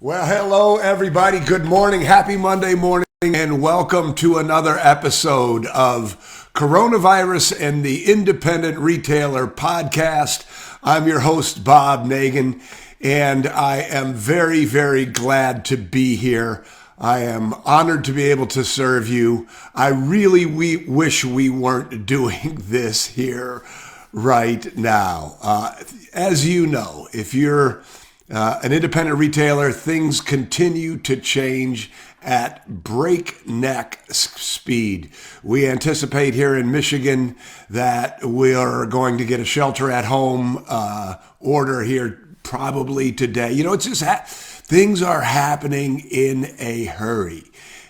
Well, hello, everybody. Good morning. Happy Monday morning, and welcome to another episode of Coronavirus and the Independent Retailer Podcast. I'm your host, Bob Negen, and I am very, very glad to be here. I am honored to be able to serve you. I really wish we weren't doing this here right now. As you know, if you're an independent retailer, things continue to change at breakneck speed. We anticipate here in Michigan that we are going to get a shelter at home order here probably today. You know, it's just things are happening in a hurry.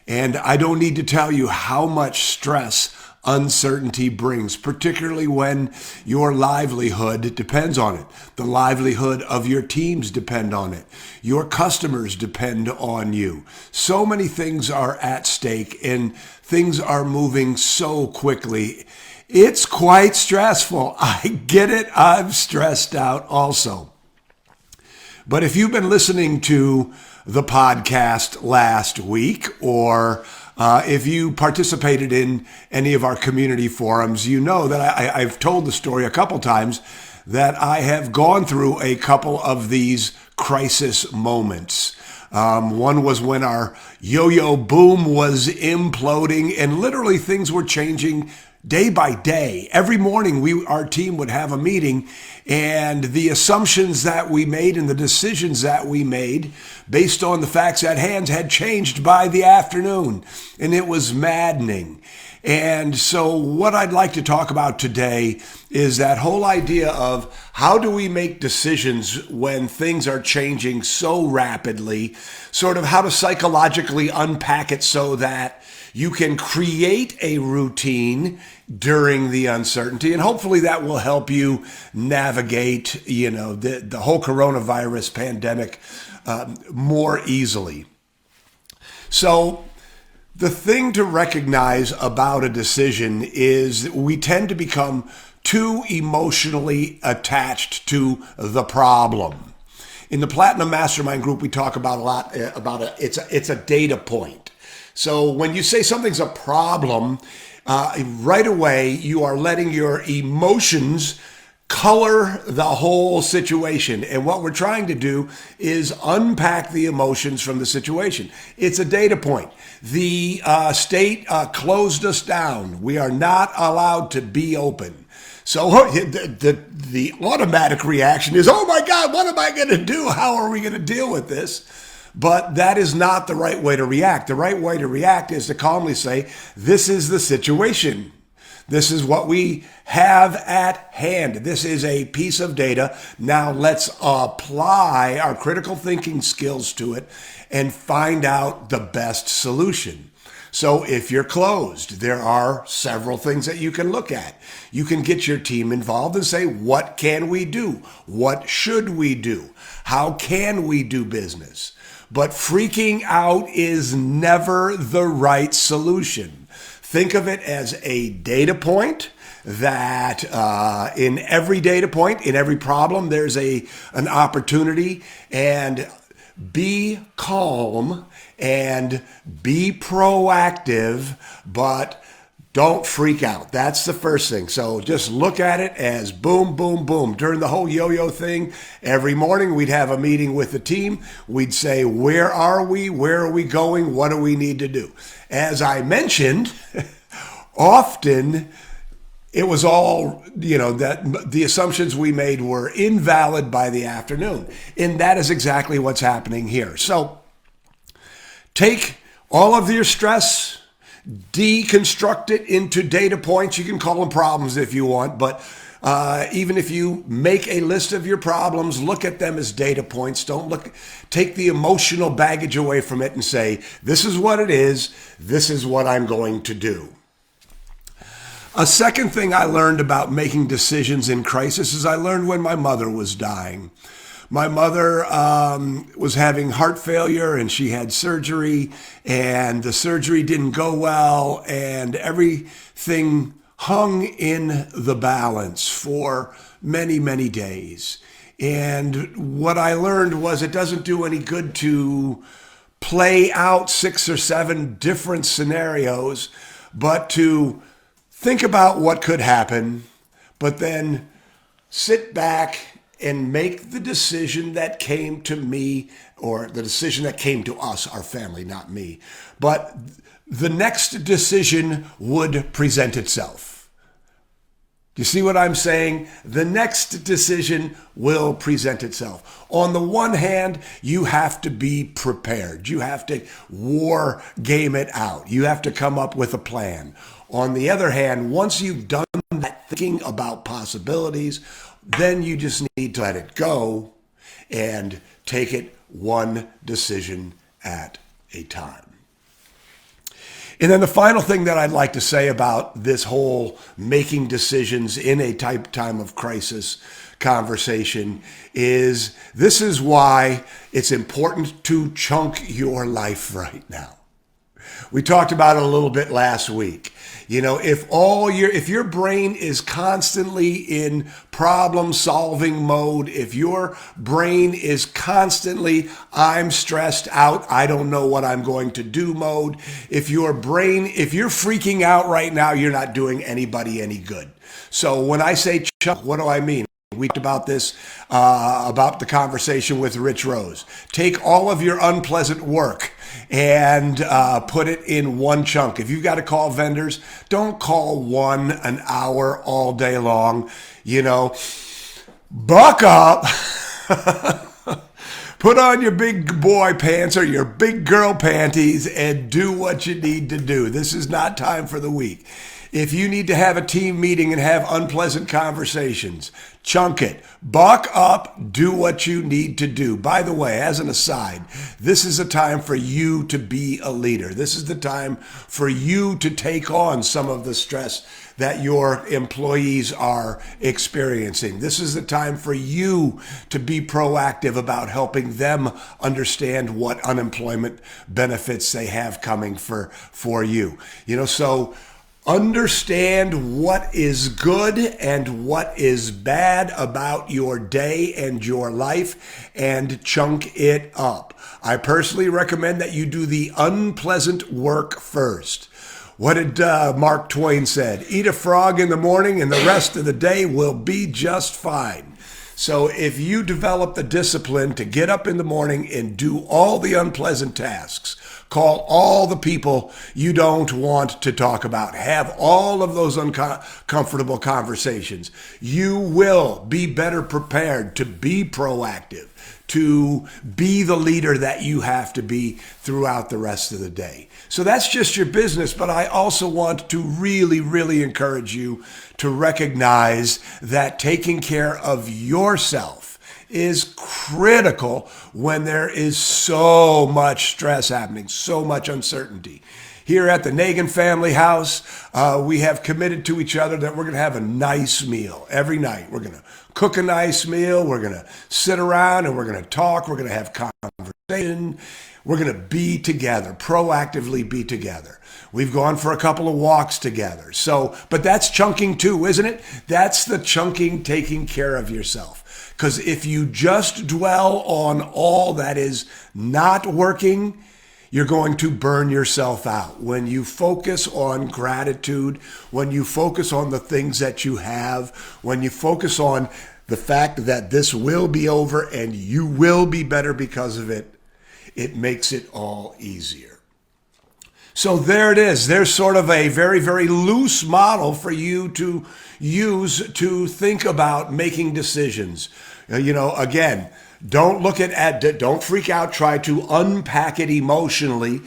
And I don't need to tell you how much stress uncertainty brings, particularly when your livelihood depends on it. The livelihood of your teams depend on it. Your customers depend on you. So many things are at stake and things are moving so quickly. It's quite stressful. I get it. I'm stressed out also. But if you've been listening to the podcast last week, or if you participated in any of our community forums, you know that I've told the story a couple times that I have gone through a couple of these crisis moments. One was when our yo-yo boom was imploding and literally things were changing day by day. Every morning our team would have a meeting, and the assumptions that we made and the decisions that we made based on the facts at hand had changed by the afternoon, and it was maddening. And so what I'd like to talk about today is that whole idea of how do we make decisions when things are changing so rapidly, sort of how to psychologically unpack it so that you can create a routine during the uncertainty, and hopefully that will help you navigate, the whole coronavirus pandemic more easily. So the thing to recognize about a decision is we tend to become too emotionally attached to the problem. In the Platinum Mastermind group, we talk about a lot about it's a data point. So when you say something's a problem, right away you are letting your emotions color the whole situation. And what we're trying to do is unpack the emotions from the situation. It's a data point. The state closed us down. We are not allowed to be open. So the automatic reaction is, oh my God, what am I going to do? How are we going to deal with this? But that is not the right way to react. The right way to react is to calmly say, this is the situation. This is what we have at hand. This is a piece of data. Now let's apply our critical thinking skills to it and find out the best solution. So if you're closed, there are several things that you can look at. You can get your team involved and say, what can we do? What should we do? How can we do business? But freaking out is never the right solution. Think of it as a data point that in every data point, in every problem, there's an opportunity, and be calm and be proactive, but don't freak out. That's the first thing. So just look at it as boom, boom, boom. During the whole yo-yo thing, every morning we'd have a meeting with the team. We'd say, where are we? Where are we going? What do we need to do? As I mentioned, often it was all, that the assumptions we made were invalid by the afternoon. And that is exactly what's happening here. So take all of your stress, deconstruct it into data points. You can call them problems if you want, but even if you make a list of your problems, look at them as data points. Take the emotional baggage away from it and say, this is what it is. This is what I'm going to do. A second thing I learned about making decisions in crisis is I learned when my mother was dying. My mother was having heart failure, and she had surgery, and the surgery didn't go well, and everything hung in the balance for many, many days. And what I learned was it doesn't do any good to play out 6 or 7 different scenarios, but to think about what could happen, but then sit back and make the decision that came to me, or the decision that came to us, our family, not me. But the next decision would present itself. You see what I'm saying? The next decision will present itself. On the one hand, you have to be prepared. You have to war game it out. You have to come up with a plan. On the other hand, once you've done that thinking about possibilities, then you just need to let it go and take it one decision at a time. And then the final thing that I'd like to say about this whole making decisions in a time of crisis conversation is this is why it's important to chunk your life right now. We talked about it a little bit last week. You know, if your brain is constantly in problem solving mode, if your brain is constantly I'm stressed out, I don't know what I'm going to do mode, if you're freaking out right now, you're not doing anybody any good. So when I say chunk, what do I mean? We talked about this, about the conversation with Rich Rose. Take all of your unpleasant work and put it in one chunk. If you've got to call vendors, don't call one an hour all day long. You know, buck up. Put on your big boy pants or your big girl panties and do what you need to do. This is not time for the week. If you need to have a team meeting and have unpleasant conversations, chunk it. Buck up, do what you need to do. By the way, as an aside, this is a time for you to be a leader. This is the time for you to take on some of the stress that your employees are experiencing. This is the time for you to be proactive about helping them understand what unemployment benefits they have coming for you. You know, so understand what is good and what is bad about your day and your life and chunk it up. I personally recommend that you do the unpleasant work first. What did Mark Twain said? Eat a frog in the morning and the rest of the day will be just fine. So if you develop the discipline to get up in the morning and do all the unpleasant tasks, call all the people you don't want to talk about, have all of those uncomfortable conversations, you will be better prepared to be proactive, to be the leader that you have to be throughout the rest of the day. So that's just your business, but I also want to really, really encourage you to recognize that taking care of yourself is critical when there is so much stress happening, so much uncertainty. Here at the Negen family house, we have committed to each other that we're going to have a nice meal every night. We're going to cook a nice meal. We're going to sit around and we're going to talk. We're going to have conversation. We're going to be together, proactively be together. We've gone for a couple of walks together. So, but that's chunking too, isn't it? That's the chunking, taking care of yourself. Because if you just dwell on all that is not working, you're going to burn yourself out. When you focus on gratitude, when you focus on the things that you have, when you focus on the fact that this will be over and you will be better because of it, it makes it all easier. So there it is. There's sort of a very, very loose model for you to use to think about making decisions. You know, again, don't don't freak out. Try to unpack it emotionally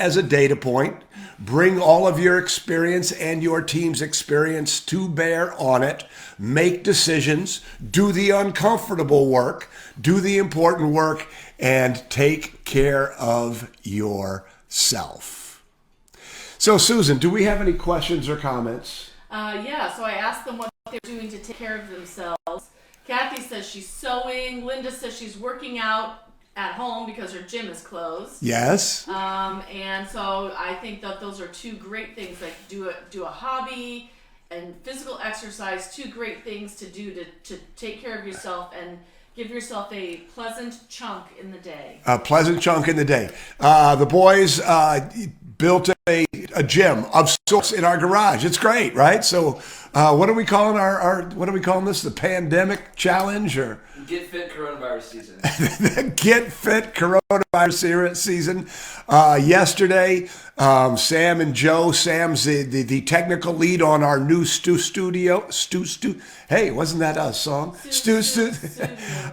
as a data point. Bring all of your experience and your team's experience to bear on it. Make decisions. Do the uncomfortable work. Do the important work. And take care of yourself. So, Susan, do we have any questions or comments? Yeah, so I asked them what they're doing to take care of themselves. Kathy says she's sewing. Linda says she's working out at home because her gym is closed. Yes. And so I think that those are two great things. Like do a hobby and physical exercise, two great things to do to take care of yourself and Give yourself a pleasant chunk in the day. A pleasant chunk in the day. The boys built a gym of sorts in our garage. It's great, right? So, what are we calling what are we calling this? The pandemic challenge or Get Fit Coronavirus Season? The Get Fit Coronavirus Season. Yesterday, Sam and Joe. Sam's the technical lead on our new studio. Hey, wasn't that a song?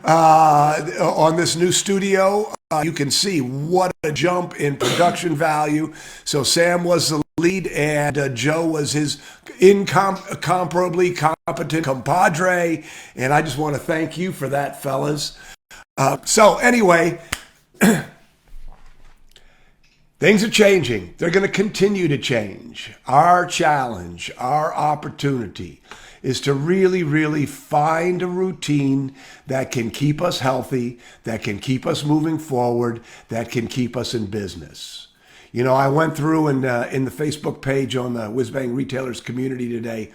On this new studio. You can see what a jump in production value. So Sam was the lead, and Joe was his incomparably competent compadre. And I just want to thank you for that, fellas. So anyway, things are changing. They're going to continue to change. Our challenge, our opportunity is to really, really find a routine that can keep us healthy, that can keep us moving forward, that can keep us in business. You know, I went through in the Facebook page on the WhizBang Retailers community today.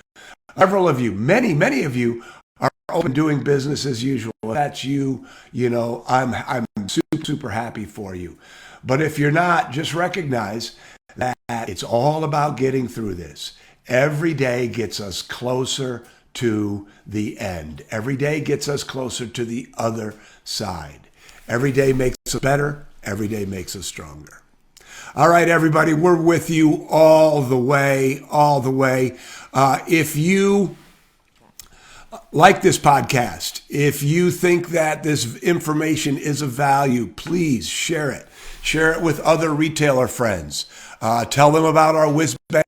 Several of you, many of you are open doing business as usual. If that's you, you know, I'm super happy for you. But if you're not, just recognize that it's all about getting through this. Every day gets us closer to the end. Every day gets us closer to the other side. Every day makes us better. Every day makes us stronger. All right, everybody, we're with you all the way. If you like this podcast, if you think that this information is of value, please share it. Share it with other retailer friends. Tell them about our WhizBang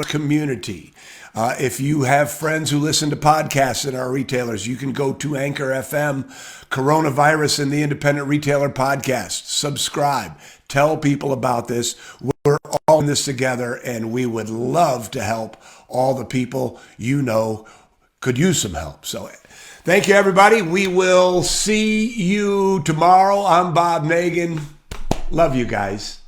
community. If you have friends who listen to podcasts at our retailers, you can go to Anchor FM, Coronavirus and the Independent Retailer Podcast. Subscribe. Tell people about this. We're all in this together, and we would love to help all the people you know could use some help. So thank you, everybody. We will see you tomorrow. I'm Bob Negen. Love you guys.